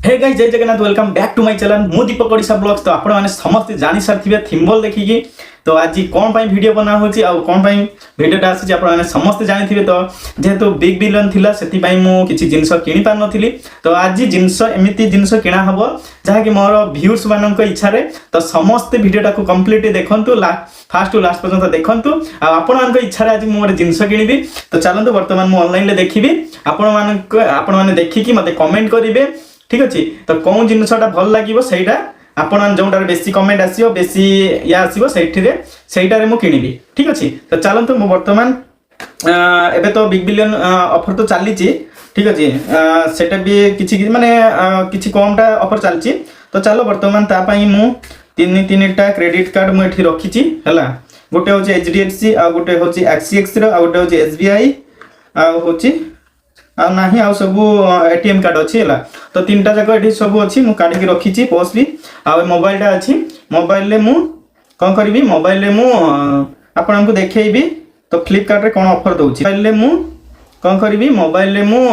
हे guys जय Jagannath welcome back to my channel मु Deepak Odisha blogs. तो आपण माने समस्त जानि सारथिबे थिम्बल देखिकी तो आज कोन पई वीडियो बना होची आ कोन पई वीडियोटा आसी आपण माने समस्त जानिथिबे। तो जेहेतु बिग बिलियन थिला सेति पई मु किछि जिंस किनि पार नथिली। तो आज जिंस एमिति जिंस किना हबो जहा कि मोर व्यूअर्स मानक इच्छा रे। तो समस्त वीडियोटा को कंप्लीट देखंतु फास्ट टू लास्ट पर्यंत देखंतु आ आपण मानक इच्छा रे आज मु मोर जिंस किनिबी। तो चलंतु वर्तमान मु ऑनलाइन ले देखिबी आपण माने देखिकी मते कमेंट करिवे ठीक अच्छे। तो कौन जिनसटा भल लगे सहीटा आपण जोटार बेसी कमेंट आसो बेसी या आसो सहीटारे मु किनिबी ठीक अच्छे। तो चलतु मु बर्तमान एबे तो बिग बिलियन ऑफर तो चली ठीक अच्छे सेटा भी किछि माने किछि कमटा ऑफर चलची। तो चलो बर्तमान तापाई मु तीन क्रेडिट कार्ड मु एठी रखिछि हला। गोटे होची एचडीएफसी आ गोटे होची एक्सीएक्स रो आ गोटे होची एसबीआई आ होची आ नाही आ सब एटीएम कार्ड अच्छी है। तो तीनटा जाक ये सब अच्छी मु काढ़ी रखी पर्स भी आ मोबाइलटा अच्छी। मोबाइल मु कौन करी मोबाइल मु आपन को देखी। तो फ्लिपकार्ट रे कौन ऑफर दउछि मोबाइल मु कौन करी मोबाइल मु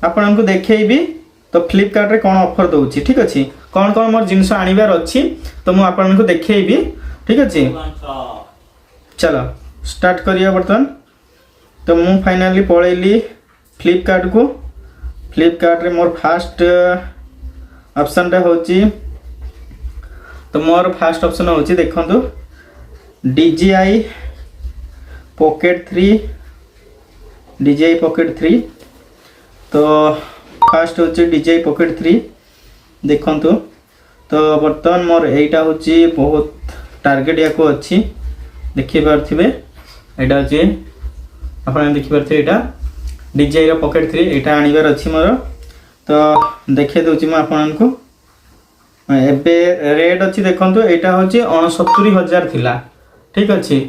आपन को देखी। तो फ्लिपकार्ट रे कौन ऑफर दउछि ठीक अच्छे। कौन कौन मोर जिनस आनिबार अच्छी तो मु आपन को देखी ठीक अच्छे। चलो स्टार्ट करिया बर्तमान। तो मु फाइनली पळेली फ्लिपकार्ट को। फ्लिपकार्ट रे मोर फास्ट ऑप्शन टा होची। तो मोर फास्ट ऑप्शन होची देखंतु DJI Pocket 3 DJI Pocket 3। तो फास्ट होची DJI Pocket 3 देखंतु। तो वर्तमान मोर एटा होची बहुत टारगेट याको अच्छी देखि पारथिबे। एटा होची आपण देखि पारथिबे एटा DJI रो Pocket 3 एटा आनिबार अछि मोर। तो देखे दोछि म आपन को एबे रेट अछि देखंतु एटा होछि 69000 थिला ठीक अछि।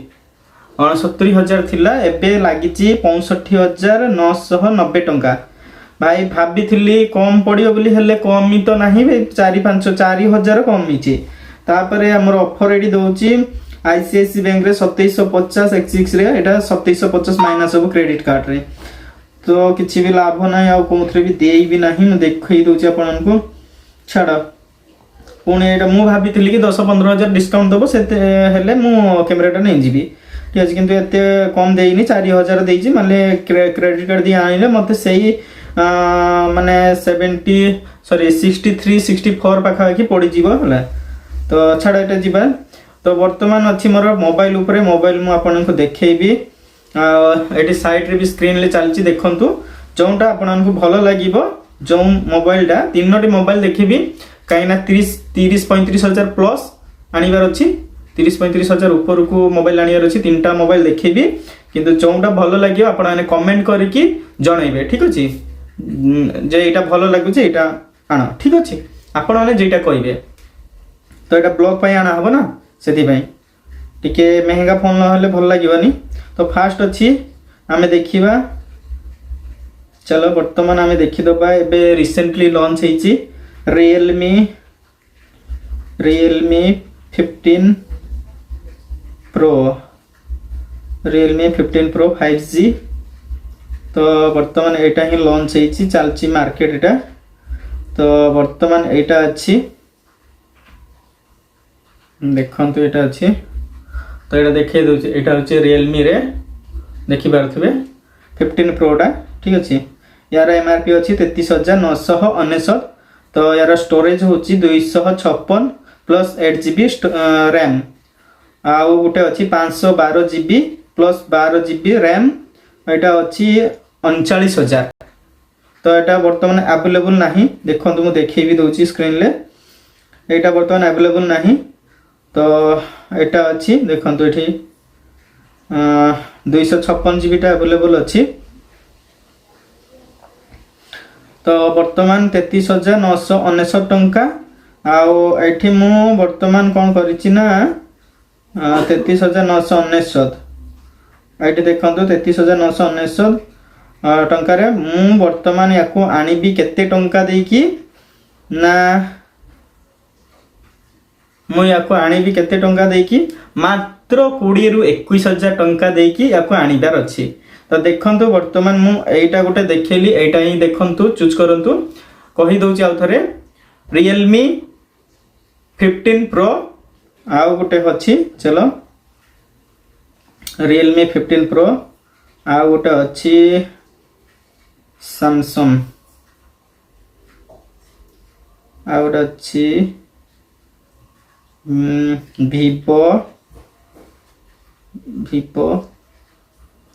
69000 थिला एबे लागिछि 65990 टंका। भाई भाबिथिली कम पडियो बोली हेले कम ही तो नाही 4000 कम हिची। तापरे हमर ऑफर एडी दोछि ICICI बैंक रे 2750 एक्सिस रे एटा 2750 माइनस हो क्रेडिट कार्ड रे। तो किसी भी लाभ ना आ कौन भी दे भी ना मुझे देखी दूसरी आपको छाड़ पुणी यहाँ मुझे भाभी कि 10-15 डिस्काउंट दब से कैमेराटा नहीं जी ठीक अच्छे। कितु एत कम देनी 4000 देती माने क्रेडिट कार्ड दी आने मत से माने 63-64 पाखापाखि पड़ीज है। तो छाड़ ये जा। तो बर्तमान अच्छी मोर मोबाइल उपरे मोबाइल मुझे देखी ये साइड रे भी स्क्रीन ले चलची देखंतु जोंटा आपन भल लागिबो। जो मोबाइलटा तीनोटी मोबाइल देखिबी काइना 30-35 हजार प्लस आनिबार अछि। 30-35 हजार ऊपर को मोबाइल आनिबार अछि। तीनटा मोबाइल देखिबी किंतु जोंटा भल लागिबो आपन माने कमेंट करिकि जणाइबे ठीक अछि। जे एटा भल लागुछि एटा आना ठीक अछि आपन माने जेटा कहिबे। तो एटा ब्लॉग पई आना हबो ना सेति पई टिके महंगा फोन न हले भल लागिबनी। तो फास्ट अच्छी आमे देखिबा। चलो वर्तमान आमे देखि दबा एबे रिसेंटली लॉन्च हेची Realme 15 Pro Realme 15 Pro 5G। तो वर्तमान एटा ही लॉन्च हेची चलची मार्केट एटा। तो वर्तमान एटा अच्छी देखंतु एटा अच्छी। तो ये देखे दूसरे यहाँ हूँ Realme रे देखी पारे 15 Proटा ठीक अच्छे। यार MRP अच्छी 33,999। तो यार स्टोरेज हूँ 256 प्लस 8GB रैम आउ गोटे अच्छी 512GB प्लस 12GB रैम यहाँ अच्छी 39,000। तो यहाँ बर्तमान अवेलेबल नहीं देखो मुझे देखे भी दूसरी स्क्रीन ले यहाँ बर्तमान अवेलेबल नहीं। तो यहाँ अच्छी देखो ये 256GB टा अवेलेबल अच्छी। तो वर्तमान 33,999 टंका आउ एठी मु वर्तमान कौन करिछि ना 33,999 एठी देखंतु 33,999 टंका रे मु वर्तमान याको आनिबी केते टंका देकी ना मु याको आनिबी केते टंका देकी मात्र 20,000-21,000 टंका देकी याको आनिबार अछि। तो देखंतु वर्तमान मु एटा गोटे देखैली एटा ही देखंतु चूज करंतु कही दउची आउ थरे Realme 15 Pro आउ गोटे अछि चलो Realme 15 Pro आउ गोटे अछि Samsung आउ गोटे अछि Vivo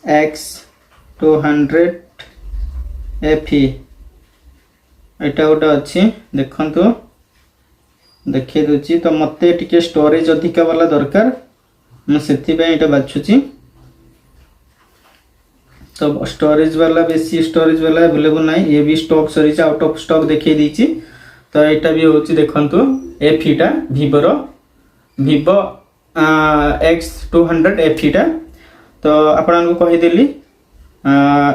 X200 FE एटा गोटे अच्छी देखंतु देखिए दूची तो मते टिके स्टोरेज अधिका वाला दरकार मैं सेति पे एटा बाछुची तो स्टोरेज वाला बेसी स्टोरेज वाला अवेलेबल नहीं ये भी स्टॉक सरीचा आउट ऑफ स्टॉक देखिए दीची तो एटा भी होची देखंतु FE टा Vivo रो Vivo X200 FE टा तो आपन को कहि देली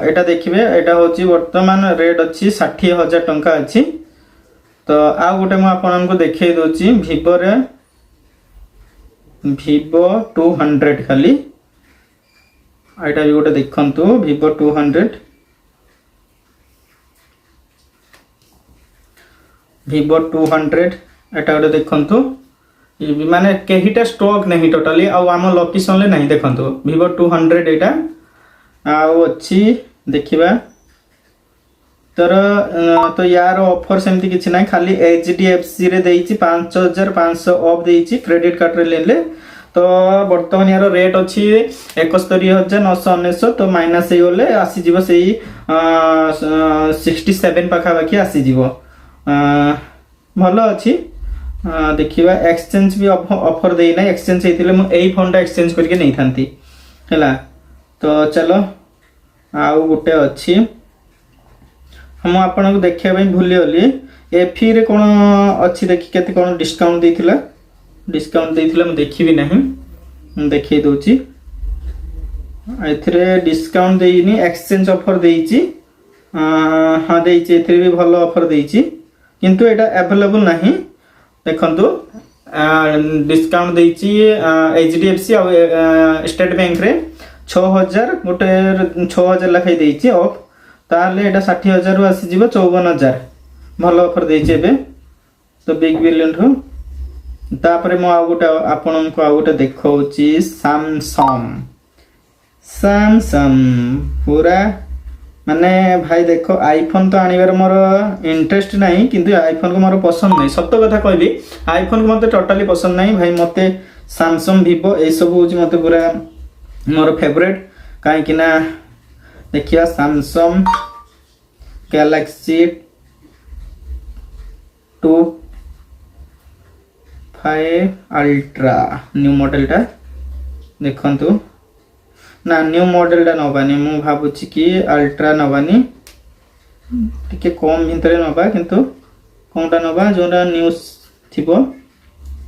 एटा देखिबे एटा होची वर्तमान रेट अछि 60,000 टंका अछि तो आ गोटे म आपन को देखै दोची Vivo रे Vivo 200 खाली एटा भी गोटे देखंतु Vivo 200 Vivo 200 एटा गोटे देखंतु माने केहिटा स्टॉक नहीं टोटली आ आम लोकेशन ले नहीं देखंतु Vivo 200 एटा आउ अच्छी देखिबा तर तो यार ऑफर सेमती किछि नाही खाली HDFC रे देइछि 5500 ऑफ देइछि क्रेडिट कार्ड रे लेले तो वर्तमान यार रेट अछि 71999 तो माइनस हे होले आसी जीवो सेही 67 पाखा बाकी आसी जीवो भलो अछि देखिबा एक्सचेंज भी ऑफर देइ नाही एक्सचेंज हेतिले मु एई फोन एक्सचेंज करके नहीं थांती हैला तो चलो आउ गोटे अच्छी हम आपन को देखिया भाई भूली गली FE रे कोन अच्छी देखि केते कोन डिस्काउंट देथिला मैं देखि भी नहीं देखि दोची एथरे डिस्काउंट देइनी एक्सचेंज ऑफर देइची हां देइची एथरे भी भलो ऑफर देइची किंतु एटा अवेलेबल नहीं देखंतु डिस्काउंट देइची HDFC और स्टेट बैंक रे 6000 गोटे 6000 लखाई देइची ऑफ ताले एटा 60000 रु आसी जीवो 54000 भलो ऑफर देइची एबे तो बिग बिलियन रु तापरे मो आ गोटे आपन को आ गोटे देखौची Samsung पूरा माने भाई देखो आईफोन तो आनिबार मोर इंटरेस्ट नहीं किंतु आईफोन को मोर पसंद नहीं सत्य कथा कहबी आईफोन को मते टोटली पसंद नहीं भाई मते Samsung Vivo ए सब होची मते पूरा मोर फेवरेट काहे कि ना देखिया Samsung Galaxy 25 Ultra new model टा देखंतु ना न्यू मॉडल टा नबानी मु भाबुची कि अल्ट्रा नबानी टिके कम भितरे नबा किंतु कोनटा नबा जोटा न्यूज थिबो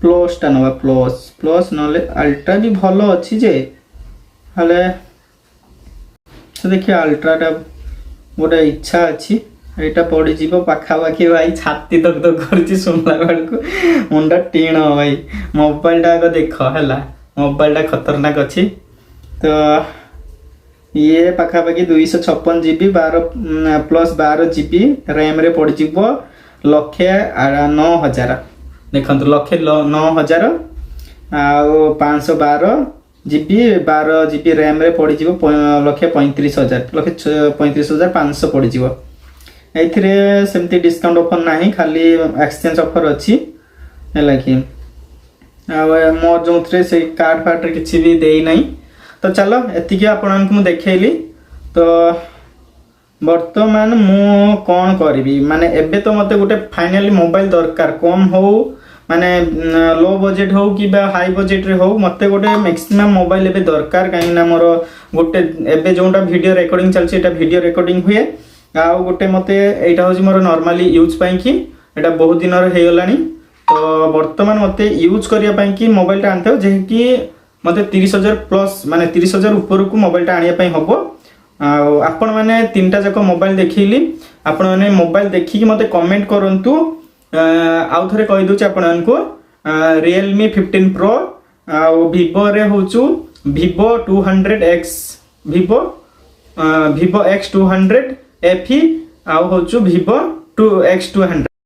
प्लस टा नबा प्लस नले अल्ट्रा भी भलो अछि जे हले तो देखिए अल्ट्रा टा गोटे इच्छा अछि एटा पड़ी जीवो पाखा बाकी भाई छाती तक तक करछि सुनला बेलको मुंडा टीण भाई मोबाइल टा को देखो हला मोबाइल टा खतरनाक अछि तो ये पाखा बाकी 256 GB 12 प्लस 12 GB रैम रे पड़ जीवो 1,09,000 देखंतु 1,09,000 आ 512 GB 12 GB रैम रे पड़ जीवो 1,35,500 पड़ जीवो एथिरे सेमती डिस्काउंट ऑफर नाही खाली एक्सचेंज ऑफर अछि हैला कि आ मोर जोथरे से कार्ड फाटर किछि भी देई नाही तो चलो एतिके आपन को देखैली तो वर्तमान मु कोन करबी माने एबे तो मते गोटे फाइनली मोबाइल दरकार कम हो माने लो बजेट हो कि बा हाई बजेट रे हो मते गोटे मैक्सिमम मोबाइल एबे दरकार काई ना मोर गोटे एबे जोंटा वीडियो रिकॉर्डिंग चलछि एटा वीडियो रिकॉर्डिंग हुए आ गोटे मते एटा होजी मोर नॉर्मली यूज पई कि एटा बहुत दिन रे हे गलानी तो वर्तमान मते यूज करिया पई कि मोबाइल टा आनते जे कि मते 30,000 प्लस माने 30,000 ऊपर को मोबाइल टा आनिया पई हबो आपण माने तीनटा जको मोबाइल देखिली आपण माने मोबाइल देखि कि मते कमेंट करंतु आउ थरे कहि दोछि आपण को Realme 15 Pro आ Vivo रे होचु Vivo 200X Vivo X200 FE आ होचु Vivo 2x200